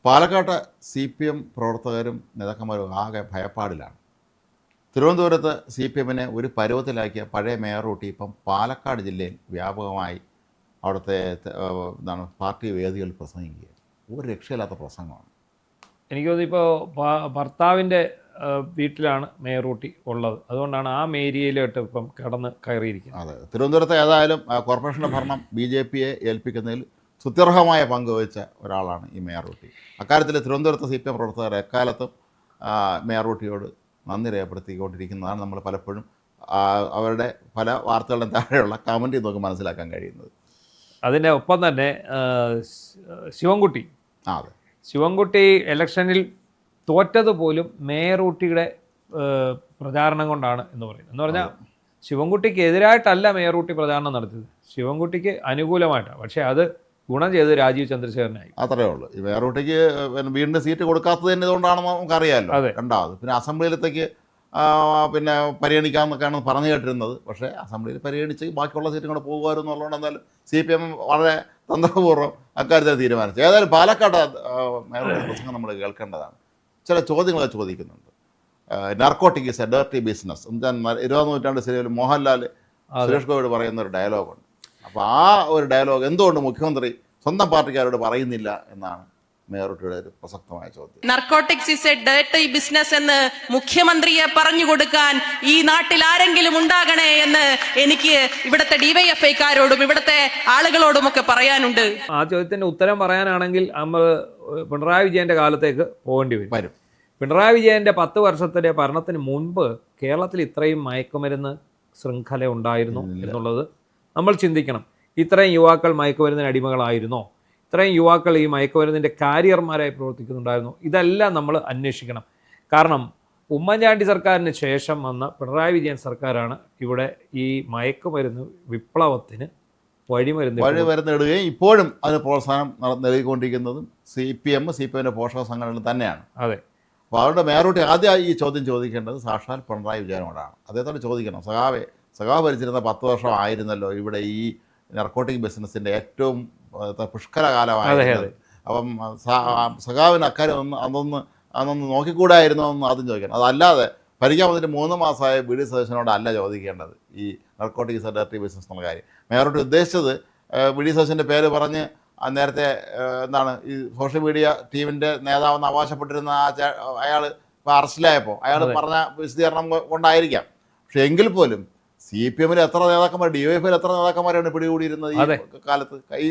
പാലക്കാട്ട് CPM പ്രവർത്തകരും നേതാക്കന്മാരും ആകെ ഭയപ്പാടിലാണ്. തിരുവനന്തപുരത്ത് CPMനെ ഒരു പരുവത്തിലാക്കിയ പഴയ മേയർ റൂട്ടി ഇപ്പം പാലക്കാട് ജില്ലയിൽ വ്യാപകമായി അവിടുത്തെ പാർട്ടി വേദികളിൽ പ്രസംഗിക്കുക. ഒരു രക്ഷയില്ലാത്ത പ്രസംഗമാണ്. എനിക്ക് തോന്നുന്നു ഇപ്പോൾ ഭർത്താവിൻ്റെ വീട്ടിലാണ് മേയർ റൂട്ടി ഉള്ളത്. അതുകൊണ്ടാണ് ആ ഏരിയയിലോട്ട് ഇപ്പം കയറിയിരിക്കുന്നത്. അതെ, തിരുവനന്തപുരത്ത് ഏതായാലും കോർപ്പറേഷൻ്റെ ഭരണം BJPയെ ഏൽപ്പിക്കുന്നതിൽ സുത്യർഹമായ പങ്ക് വഹിച്ച ഒരാളാണ് ഈ മേയർ റൂട്ടി. അക്കാര്യത്തിൽ തിരുവനന്തപുരത്ത് CPM പ്രവർത്തകർ എക്കാലത്തും മേയർ റൂട്ടിയോട് നന്ദി രേഖപ്പെടുത്തിക്കൊണ്ടിരിക്കുന്നതാണ് നമ്മൾ പലപ്പോഴും അവരുടെ പല വാർത്തകളുടെ താഴെയുള്ള കമൻറ്റ് നോക്കി മനസ്സിലാക്കാൻ കഴിയുന്നത്. അതിൻ്റെ ഒപ്പം തന്നെ ശിവൻകുട്ടി അതെ, ശിവൻകുട്ടി ഇലക്ഷനിൽ തോറ്റത് പോലും മേയർ റൂട്ടിയുടെ പ്രചാരണം കൊണ്ടാണ് എന്ന് പറയുന്നത്. എന്ന് പറഞ്ഞാൽ ശിവൻകുട്ടിക്ക് എതിരായിട്ടല്ല മേയർ റൂട്ടി പ്രചാരണം നടത്തിയത്, ശിവൻകുട്ടിക്ക് അനുകൂലമായിട്ടാണ്. പക്ഷേ അത് ഗുണം ചെയ്ത് രാജീവ് ചന്ദ്രശേഖരനായി. അത്രയേ ഉള്ളൂ. ഈ മേയർ റൂട്ടിക്ക് വീണ്ടും സീറ്റ് കൊടുക്കാത്തത് തന്നെ ഇതുകൊണ്ടാണെന്ന് നമുക്കറിയാമല്ലോ. രണ്ടാമത് പിന്നെ അസംബ്ലിയിലത്തേക്ക് പിന്നെ പരിഗണിക്കാമെന്നൊക്കെയാണ് പറഞ്ഞു കേട്ടിരുന്നത്. പക്ഷേ അസംബ്ലിയിൽ പരിഗണിച്ച് ബാക്കിയുള്ള സീറ്റും കൂടെ പോകുമായിരുന്നു എന്നുള്ളതുകൊണ്ട് എന്തായാലും CPM വളരെ തന്ത്രപൂർവ്വം അക്കാര്യത്തിൽ തീരുമാനിച്ചു. ഏതായാലും പാലക്കാട് മേയർ പ്രസംഗം നമ്മൾ കേൾക്കേണ്ടതാണ്. ചില ചോദ്യങ്ങളൊക്കെ ചോദിക്കുന്നുണ്ട്. Narcotic is A dirty business. 20ാം നൂറ്റാണ്ട് സിനിമയിൽ മോഹൻലാൽ സുരേഷ് ഗോപിയോട് പറയുന്ന ഒരു ഡയലോഗുണ്ട്. അപ്പോൾ ആ ഒരു ഡയലോഗ് എന്തുകൊണ്ട് മുഖ്യമന്ത്രി സ്വന്തം പാർട്ടിക്കാരോട് പറയുന്നില്ല എന്നാണ് മേയർ റൂട്ടിയുടെ ഒരു പ്രസക്തമായ ചോദ്യം. Narcotics is A dirty business എന്ന് മുഖ്യമന്ത്രിയെ പറഞ്ഞു കൊടുക്കാൻ ഈ നാട്ടിൽ ആരെങ്കിലും ഉണ്ടാകണേ എന്ന് എനിക്ക് ഇവിടുത്തെ DYFIക്കാരോടും ഇവിടുത്തെ ആളുകളോടുമൊക്കെ പറയാനുണ്ട്. ആ ചോദ്യത്തിന്റെ ഉത്തരം പറയാനാണെങ്കിൽ നമ്മൾ പിണറായി വിജയന്റെ കാലത്തേക്ക് പോകേണ്ടി വരും. പിണറായി വിജയന്റെ 10 വർഷത്തിന്റെ ഭരണത്തിന് മുൻപ് കേരളത്തിൽ ഇത്രയും മയക്കുമരുന്ന് ശൃംഖല ഉണ്ടായിരുന്നു എന്നുള്ളത് നമ്മൾ ചിന്തിക്കണം. ഇത്രയും യുവാക്കൾ മയക്കുമരുന്നിന് അടിമകളായിരുന്നോ? ഇത്രയും യുവാക്കൾ ഈ മയക്കുമരുന്നിൻ്റെ കാരിയർമാരായി പ്രവർത്തിക്കുന്നുണ്ടായിരുന്നു? ഇതെല്ലാം നമ്മൾ അന്വേഷിക്കണം. കാരണം ഉമ്മൻചാണ്ടി സർക്കാരിന് ശേഷം വന്ന പിണറായി വിജയൻ സർക്കാരാണ് ഇവിടെ ഈ മയക്കുമരുന്ന് വിപ്ലവത്തിന് വഴിമരുന്നിടുകയും ഇപ്പോഴും അതിന് പ്രോത്സാഹനം നൽകിക്കൊണ്ടിരിക്കുന്നതും CPMന്റെ പോഷക സംഘടനകൾ തന്നെയാണ്. അതെ. അപ്പോൾ അവരുടെ മേയർ റൂട്ടി ആദ്യം ഈ ചോദ്യം ചോദിക്കേണ്ടത് സാക്ഷാൽ പിണറായി വിജയനോടാണ്. അദ്ദേഹത്തോട് ചോദിക്കണം, സഖാവ് ഭരിച്ചിരുന്ന 10 വർഷം ആയിരുന്നല്ലോ ഇവിടെ ഈ നർക്കോട്ടിക് ബിസിനസ്സിൻ്റെ ഏറ്റവും പുഷ്കരകാലമായിരുന്നു. അപ്പം സഖാവിന് അക്കാര്യം അതൊന്ന് നോക്കിക്കൂടായിരുന്നോ എന്ന് ആദ്യം ചോദിക്കണം. അതല്ലാതെ ഭരിക്കാൻ വന്നിട്ട് 3 മാസമായ BD സതീശനോട് അല്ല ചോദിക്കേണ്ടത് ഈ narcotic is A dirty business എന്നുള്ള കാര്യം. മേയർ റൂട്ടി ഉദ്ദേശിച്ചത് BD സതീശൻ്റെ പേര് പറഞ്ഞ് നേരത്തെ ഈ സോഷ്യൽ മീഡിയ ടീമിൻ്റെ നേതാവെന്ന് അവകാശപ്പെട്ടിരുന്ന അയാൾ ഇപ്പോൾ അറസ്റ്റിലായപ്പോൾ അയാൾ പറഞ്ഞ വിശദീകരണം കൊണ്ടായിരിക്കാം. പക്ഷെ എങ്കിൽ പോലും CPMൽ എത്ര നേതാക്കന്മാർ, DYFIൽ എത്ര നേതാക്കന്മാരാണ് പിടികൂടിയിരുന്നത് ഈ കാലത്ത്? ഈ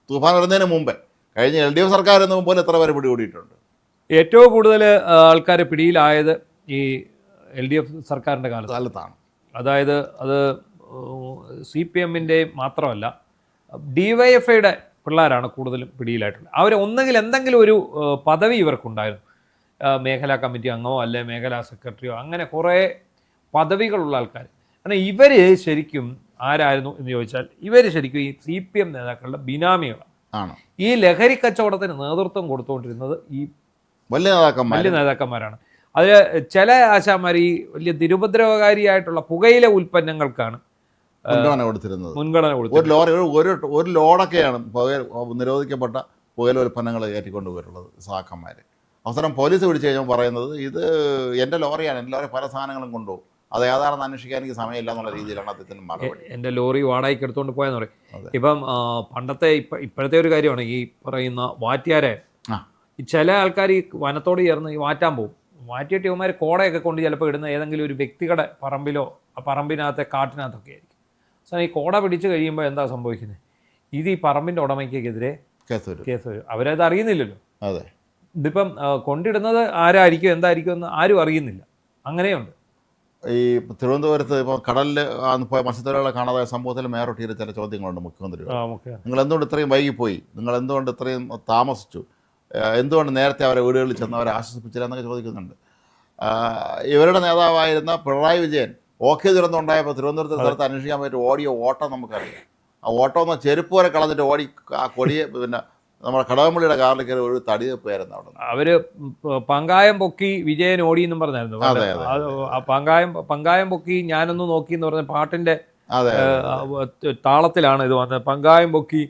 തൂഫാൻ വരുന്നതിന് മുമ്പേ കഴിഞ്ഞ LDF സർക്കാർ എന്ന പോലെ എത്ര പേരെ പിടികൂടിയിട്ടുണ്ട്? ഏറ്റവും കൂടുതൽ ആൾക്കാർ പിടിയിലായത് ഈ LDF സർക്കാരിൻ്റെ കാലത്താണ്. അതായത് അത് CPMൻ്റെ മാത്രമല്ല DYFIയുടെ പിള്ളേരാണ് കൂടുതലും പിടിയിലായിട്ടുള്ളത്. അവർ ഒന്നെങ്കിൽ എന്തെങ്കിലും ഒരു പദവി ഇവർക്കുണ്ടായിരുന്നു. മേഖലാ കമ്മിറ്റി അംഗമോ അല്ലെ മേഖലാ സെക്രട്ടറിയോ, അങ്ങനെ കുറേ പദവികളുള്ള ആൾക്കാർ. കാരണം ഇവർ ശരിക്കും ആരായിരുന്നു എന്ന് ചോദിച്ചാൽ ഇവർ ശരിക്കും ഈ CPM നേതാക്കളുടെ ബിനാമികളാണ്. ഈ ലഹരി കച്ചവടത്തിന് നേതൃത്വം കൊടുത്തുകൊണ്ടിരുന്നത് ഈ വലിയ നേതാക്കന്മാരാണ്. അതിൽ ചില ആശാന്മാർ ഈ വലിയ നിരുപദ്രവകാരിയായിട്ടുള്ള പുകയില ഉൽപ്പന്നങ്ങൾക്കാണ് മുൻഗണന കൊടുത്തിരുന്നത്. ഒരു ലോഡൊക്കെയാണ് നിരോധിക്കപ്പെട്ട പുകയില ഉൽപ്പന്നങ്ങൾ കയറ്റിക്കൊണ്ടുപോയിട്ടുള്ളത് സഹാക്കന്മാർ. അവസരം പോലീസ് പിടിച്ചു കഴിഞ്ഞാൽ പറയുന്നത് ഇത് എൻ്റെ ലോറിയാണ്, എൻ്റെ ലോറി പല സാധനങ്ങളും കൊണ്ടുപോകും, അത് ഏതാണെന്ന് അന്വേഷിക്കാൻ എനിക്ക് സമയമില്ല എന്നുള്ള രീതിയിലാണ് അദ്ദേഹത്തിന് മറുപടി. എൻ്റെ ലോറി വാടകയ്ക്ക് എടുത്തുകൊണ്ട് പോയെന്ന് പറയും. ഇപ്പം പണ്ടത്തെ ഇപ്പോഴത്തെ ഒരു കാര്യമാണ് ഈ പറയുന്ന വാറ്റുകാരെ. ചില ആൾക്കാർ ഈ വനത്തോട് ചേർന്ന് ഈ വാറ്റാൻ പോകും. വാറ്റിയിട്ട് ഇവന്മാർ കോടയൊക്കെ കൊണ്ട് ചിലപ്പോൾ ഇടുന്ന ഏതെങ്കിലും ഒരു വ്യക്തിയുടെ പറമ്പിലോ ആ പറമ്പിനകത്തെ കാട്ടിനകത്തൊക്കെ ആയിരിക്കും. ഈ കോട പിടിച്ച് കഴിയുമ്പോൾ എന്താ സംഭവിക്കുന്നത്? ഇത് ഈ പറമ്പിൻ്റെ ഉടമയ്ക്കെതിരെ കേസ് വരും. അവരത് അറിയുന്നില്ലല്ലോ. അതെ, ഇതിപ്പം കൊണ്ടിടുന്നത് ആരായിരിക്കും എന്തായിരിക്കും എന്ന് ആരും അറിയുന്നില്ല. അങ്ങനെയുണ്ട്. ഈ തിരുവനന്തപുരത്ത് ഇപ്പോൾ കടലിൽ പോയ മത്സ്യത്തൊഴിലാളികളെ കാണാതെ സംഭവത്തിൽ മേയർ റൂട്ടിയിൽ ചില ചോദ്യങ്ങളുണ്ട് മുഖ്യമന്ത്രി. നിങ്ങൾ എന്തുകൊണ്ട് ഇത്രയും വൈകിപ്പോയി? നിങ്ങൾ എന്തുകൊണ്ട് ഇത്രയും താമസിച്ചു? എന്തുകൊണ്ട് നേരത്തെ അവരെ വീടുകളിൽ ചെന്ന് അവരെ ആശ്വസിപ്പിച്ചില്ല എന്നൊക്കെ ചോദിക്കുന്നുണ്ട്. ഇവരുടെ നേതാവായിരുന്ന പിണറായി വിജയൻ ദുരന്തമുണ്ടായപ്പോൾ തിരുവനന്തപുരത്തെ സ്ഥലത്ത് അന്വേഷിക്കാൻ പറ്റിയ ഓടിയ ഓട്ടം നമുക്കറിയാം. ആ ഓട്ടം ഒന്ന് ചെരുപ്പ് വരെ കളഞ്ഞിട്ട് ഓടി ആ കൊടിയെ പിന്നെ നമ്മുടെ കടകംപള്ളിയുടെ കാറിൽ കയറി ഒരു തടി വെപ്പായിരുന്നു അവിടെ. അവര് പങ്കായം പൊക്കി വിജയൻ ഓടി എന്നും പറഞ്ഞായിരുന്നു. പങ്കായം പൊക്കി ഞാനൊന്ന് നോക്കി എന്ന് പറഞ്ഞ പാട്ടിന്റെ താളത്തിലാണ് ഇത് വന്നത്. പങ്കായം പൊക്കി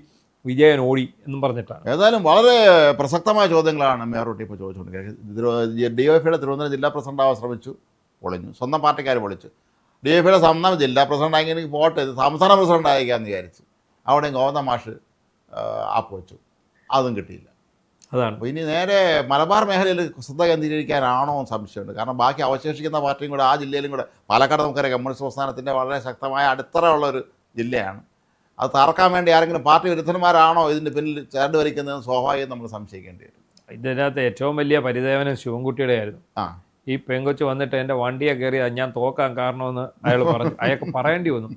വിജയൻ ഓടി എന്നും പറഞ്ഞിട്ടാണ്. ഏതായാലും വളരെ പ്രസക്തമായ ചോദ്യങ്ങളാണ് മേയറൂട്ടി ഇപ്പോൾ ചോദിച്ചുകൊണ്ടിരിക്കുന്നത്. DYFയുടെ തിരുവനന്തപുരം ജില്ലാ പ്രസിഡന്റാവാൻ ശ്രമിച്ചു, പൊളിഞ്ഞു. സ്വന്തം പാർട്ടിക്കാർ പൊളിച്ചു. DYFയുടെ സ്വന്തം ജില്ലാ പ്രസിഡന്റ് ആയെങ്കിൽ പോട്ടെ, സംസ്ഥാന പ്രസിഡന്റ് അയക്കാമെന്ന് വിചാരിച്ചു. അവിടെയും ഗോവിന്ദ മാഷ് ആപ്പ് വെച്ചു, അതും കിട്ടിയില്ല. അതാണ്. അപ്പോൾ ഇനി നേരെ മലബാർ മേഖലയിൽ ശ്രദ്ധ കേന്ദ്രീകരിക്കാനാണോ എന്ന് സംശയമുണ്ട്. കാരണം ബാക്കി അവശേഷിക്കുന്ന പാർട്ടിയും കൂടെ ആ ജില്ലയിലും കൂടെ, പാലക്കാട് നമുക്കറിയാം കമ്മ്യൂണിസ്റ്റ് പ്രസ്ഥാനത്തിൻ്റെ വളരെ ശക്തമായ അടിത്തറയുള്ളൊരു ജില്ലയാണ്. അത് തറക്കാൻ വേണ്ടി ആരെങ്കിലും പാർട്ടി വിരുദ്ധന്മാരാണോ ഇതിൻ്റെ പിന്നിൽ ചേർന്ന് വരിക്കുന്നതെന്ന് സ്വാഭാവികം നമ്മൾ സംശയിക്കേണ്ടി വരും. ഇതിനകത്ത് ഏറ്റവും വലിയ പരിദേവനം ശിവൻകുട്ടിയുടെ ആയിരുന്നു. ഈ പെങ്കൊച്ച് വന്നിട്ട് എൻ്റെ വണ്ടിയെ കയറി ഞാൻ തോക്കാൻ കാരണമെന്ന് അയാൾ പറഞ്ഞു. അയാൾക്ക് പറയേണ്ടി വന്നു.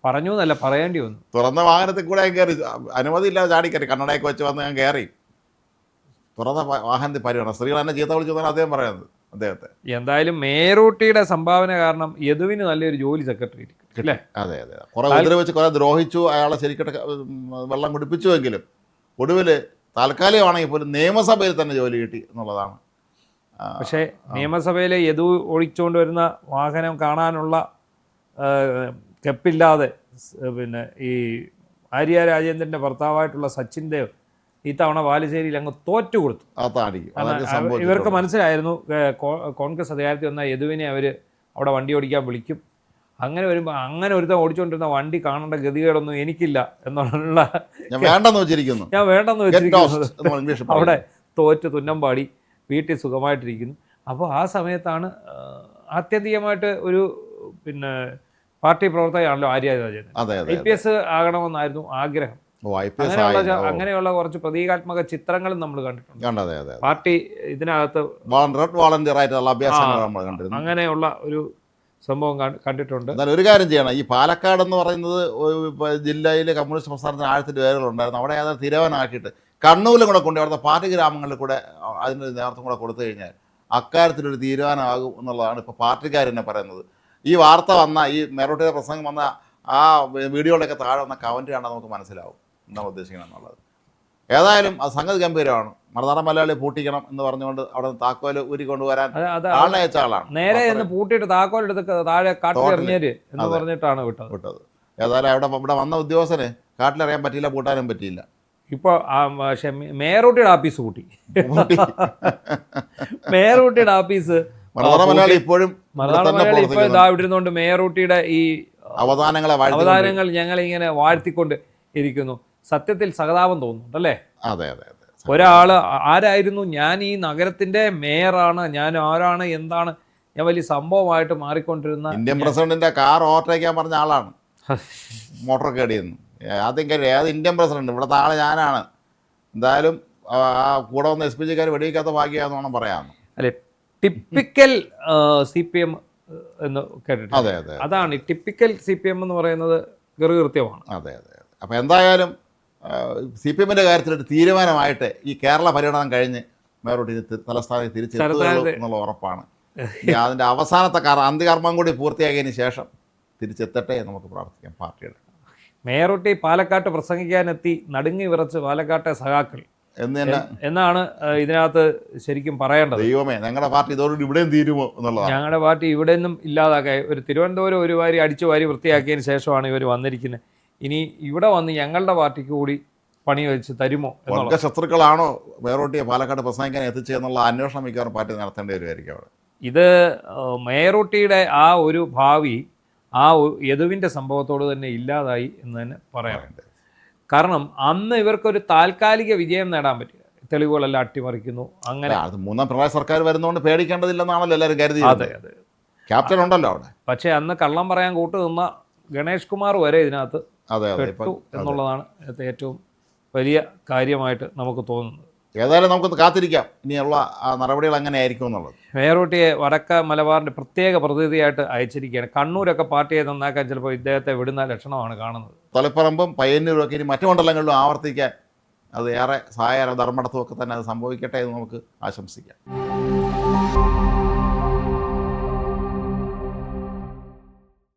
പറഞ്ഞു എന്നല്ല, പറയേണ്ടി വന്നു. തുറന്ന വാഹനത്തിൽ കൂടെ കയറി, അനുമതി ഇല്ലാതെ ചാടിക്കയറി, കണ്ണടയൊക്കെ വെച്ച് വന്ന് ഞാൻ കയറി. തുറന്ന വാഹനത്തിൽ പരിഗണന, സ്ത്രീകൾ എന്നെ ചീത്ത വിളിച്ചു എന്നാണ് അദ്ദേഹം പറയുന്നത്. അദ്ദേഹത്തെ എന്തായാലും മേയറൂട്ടിയുടെ സംഭാവന കാരണം യദുവിന് നല്ലൊരു ജോലി സെക്രട്ടറി അല്ലേ? അതെ അതെ. കുറെ ഉപദ്രവിച്ച്, കുറെ ദ്രോഹിച്ചു, അയാളെ ശരിക്കട്ട് വെള്ളം കുടിപ്പിച്ചുവെങ്കിലും ഒടുവിൽ താൽക്കാലികമാണെങ്കിൽ പോലും നിയമസഭയിൽ തന്നെ ജോലി കിട്ടി എന്നുള്ളതാണ്. പക്ഷേ നിയമസഭയിലെ യദു ഓടിച്ചുകൊണ്ട് വരുന്ന വാഹനം കാണാനുള്ള കെപ്പില്ലാതെ പിന്നെ ഈ ആര്യ രാജേന്ദ്രൻ്റെ ഭർത്താവായിട്ടുള്ള സച്ചിൻ ദേവ് ഇത്തവണ ബാലുശ്ശേരിയിൽ അങ്ങ് തോറ്റു കൊടുത്തു. ഇവർക്ക് മനസ്സിലായിരുന്നു കോൺഗ്രസ് അധികാരത്തിൽ വന്ന യദുവിനെ അവർ അവിടെ വണ്ടി ഓടിക്കാൻ വിളിക്കും. അങ്ങനെ വരുമ്പോൾ അങ്ങനെ ഒരുത്തം ഓടിച്ചുകൊണ്ടിരുന്ന വണ്ടി കാണേണ്ട ഗതികേടൊന്നും എനിക്കില്ല എന്നുള്ള ഞാൻ വേണ്ടെന്ന് വെച്ചിരിക്കുന്നത്. അവിടെ തോറ്റ് തുന്നമ്പാടി വീട്ടിൽ സുഖമായിട്ടിരിക്കുന്നു. അപ്പോൾ ആ സമയത്താണ് ആത്യന്തികമായിട്ട് ഒരു പിന്നെ പാർട്ടി പ്രവർത്തകയാണല്ലോ ആര്യ രാജേന്ദ്രൻ. IPS ആകണമെന്നായിരുന്നു ആഗ്രഹം. അങ്ങനെയുള്ള കുറച്ച് പ്രതീകാത്മക ചിത്രങ്ങളും നമ്മൾ കണ്ടിട്ടുണ്ട്. പാർട്ടി ഇതിനകത്ത് അങ്ങനെയുള്ള ഒരു സംഭവം കണ്ടിട്ടുണ്ട്. എന്നാൽ ഒരു കാര്യം ചെയ്യണം, ഈ പാലക്കാട് എന്ന് പറയുന്നത് ജില്ലയിലെ കമ്മ്യൂണിസ്റ്റ് പ്രസ്ഥാനത്തിന് ആഴത്തിൻ്റെ വേരുകളുണ്ടായിരുന്നു. അവിടെ ഏതാണ്ട് തിരവനാക്കിയിട്ട് കണ്ണൂരിലും കൂടെ കൊണ്ട് അവിടുത്തെ പാർട്ടി ഗ്രാമങ്ങളിൽ കൂടെ അതിൻ്റെ നേതൃത്വം കൂടെ കൊടുത്തു കഴിഞ്ഞാൽ അക്കാര്യത്തിലൊരു തീരുമാനമാകും എന്നുള്ളതാണ് ഇപ്പോൾ പാർട്ടിക്കാർ തന്നെ പറയുന്നത്. ഈ വാർത്ത വന്ന, ഈ മേയറൂട്ടിയുടെ പ്രസംഗം വന്ന ആ വീഡിയോകളൊക്കെ താഴെ വന്ന കമൻറ്റ് കാണാൻ നമുക്ക് മനസ്സിലാവും എന്താണ് ഉദ്ദേശിക്കണം എന്നുള്ളത്. ഏതായാലും അത് സംഗതി ഗംഭീരമാണ്. മറുനാടൻ മലയാളി പൂട്ടിക്കണം എന്ന് പറഞ്ഞുകൊണ്ട് അവിടെ നിന്ന് താക്കോല് ഊരി കൊണ്ടുവരാൻ ആളിനെ അയച്ച ആളാണ്. നേരെ എന്ന് പൂട്ടിയിട്ട് താക്കോലെടുത്ത് താഴെ കാട്ടിലെറിഞ്ഞേര് എന്ന് പറഞ്ഞിട്ടാണ് വിട്ടത്. ഏതായാലും ഇവിടെ വന്ന ഉദ്യോഗസ്ഥന് കാട്ടിലെറിയാൻ പറ്റിയില്ല, പൂട്ടാനും പറ്റിയില്ല. ഇപ്പോൾ മേയറൂട്ടിയുടെ ആഫീസ് പൂട്ടി. മേയറൂട്ടിയുടെ ആഫീസ് മറുനാടൻ മലയാളി ഇപ്പോഴും ഇപ്പോൾ ഇതാ ഇവിടുന്നുണ്ട്. മേയറൂട്ടിയുടെ ഈ അവതാരങ്ങൾ ഞങ്ങളിങ്ങനെ വാഴ്ത്തിക്കൊണ്ട് ഇരിക്കുന്നു. സത്യത്തിൽ സഹതാപം തോന്നുന്നുണ്ട് അല്ലേ? അതെ അതെ അതെ. ഒരാള് ആരായിരുന്നു, ഞാൻ ഈ നഗരത്തിന്റെ മേയറാണ്, ഞാൻ ആരാണ്, എന്താണ്, ഞാൻ വലിയ സംഭവമായിട്ട് മാറിക്കൊണ്ടിരുന്ന ഇന്ത്യൻ പ്രസിഡന്റിന്റെ കാർ ഓവർടേക്കാൻ പറഞ്ഞ ആളാണ് മോട്ടോർ കേടിയെന്ന്. ആദ്യം ഏത് ഇന്ത്യൻ പ്രസിഡന്റ്, ഇവിടുത്തെ ആള് ഞാനാണ്. എന്തായാലും കൂടെ വന്ന SPGക്കാർ വെടിവെക്കാത്ത ഭാഗ്യമാണെന്ന് വേണം പറയാമെന്ന്. അല്ലെ, ടിപ്പിക്കൽ CPM എന്ന് കേട്ടിട്ടുണ്ട്. അതെ അതെ, അതാണ് ടിപ്പിക്കൽ CPM എന്ന് പറയുന്നത്. കൃത്യമാണ്. അതെ അതെ. അപ്പോൾ എന്തായാലും CPMന്റെ കാര്യത്തിലൊരു തീരുമാനമായിട്ട് ഈ കേരള പര്യടനം കഴിഞ്ഞ് മേയറൂട്ടി തലസ്ഥാനത്ത് തിരിച്ചെത്തുക എന്നുള്ള ഉറപ്പാണ്. അതിൻ്റെ അവസാനത്തെ അന്ത്യകർമ്മം കൂടി പൂർത്തിയാക്കിയതിന് ശേഷം തിരിച്ചെത്തട്ടെ എന്ന് നമുക്ക് പ്രാർത്ഥിക്കാം പാർട്ടിയുടെ. മേയറൂട്ടി പാലക്കാട്ട് പ്രസംഗിക്കാനെത്തി നടുങ്ങി വിറച്ച് പാലക്കാട്ടെ സഖാക്കൾ എന്നാണ് ഇതിനകത്ത് ശരിക്കും പറയേണ്ടത്. ദൈവമേ, ഞങ്ങളുടെ പാർട്ടി ഇതോടുകൂടി ഇവിടെയും തീരുമോ എന്നുള്ളതാണ്. ഞങ്ങളുടെ പാർട്ടി ഇവിടെ നിന്നും ഇല്ലാതാക്കാൻ ഒരു തിരുവനന്തപുരം ഒരു വാരി അടിച്ചു വാരി വൃത്തിയാക്കിയതിന് ശേഷമാണ് ഇവർ വന്നിരിക്കുന്നത്. ഇനി ഇവിടെ വന്ന് ഞങ്ങളുടെ പാർട്ടിക്ക് കൂടി പണി വെച്ച് തരുമോ? ശത്രുക്കളാണോ മേയറൂട്ടിയെ പാലക്കാട് പ്രസംഗിക്കാൻ എത്തിച്ചതെന്നുള്ള അന്വേഷണം മിക്കവാറും പാർട്ടി നടത്തേണ്ടി വരുമായിരിക്കും അവിടെ. ഇത് മേയറൂട്ടിയുടെ ആ ഒരു ഭാവി ആ യദുവിൻ്റെ സംഭവത്തോട് തന്നെ ഇല്ലാതായി എന്ന് തന്നെ പറയാറുണ്ട്. കാരണം അന്ന് ഇവർക്കൊരു താൽക്കാലിക വിജയം നേടാൻ പറ്റില്ല. തെളിവുകളെല്ലാം അട്ടിമറിക്കുന്നു. അങ്ങനെ മൂന്നാം പിണറായി സർക്കാർ വരുന്നതുകൊണ്ട് പേടിക്കേണ്ടതില്ലെന്നാണല്ലോ എല്ലാവരും കരുതി. അതെ അതെ, ക്യാപ്റ്റൻ ഉണ്ടല്ലോ അവിടെ. പക്ഷേ അന്ന് കള്ളം പറയാൻ കൂട്ടു നിന്ന ഗണേഷ് കുമാർ വരെ ഇതിനകത്ത് പെട്ടു എന്നുള്ളതാണ് ഏറ്റവും വലിയ കാര്യമായിട്ട് നമുക്ക് തോന്നുന്നത്. ഏതായാലും നമുക്കൊന്ന് കാത്തിരിക്കാം ഇനിയുള്ള നടപടികൾ എങ്ങനെ ആയിരിക്കും എന്നുള്ളത്. മേയറൂട്ടിയെ വടക്ക മലബാറിൻ്റെ പ്രത്യേക പ്രതിനിധിയായിട്ട് അയച്ചിരിക്കുകയാണ്. കണ്ണൂരൊക്കെ പാർട്ടിയെ നന്നാക്കാൻ ചിലപ്പോൾ ഇദ്ദേഹത്തെ വിടുന്ന ലക്ഷണമാണ് കാണുന്നത്. തളിപ്പറമ്പും പയ്യന്നൂരും ഒക്കെ ഇനി മറ്റു മണ്ഡലങ്ങളിലും ആവർത്തിക്കാൻ അത് ഏറെ സഹായകരം. ധർമ്മടത്തും ഒക്കെ തന്നെ അത് സംഭവിക്കട്ടെ എന്ന് നമുക്ക് ആശംസിക്കാം.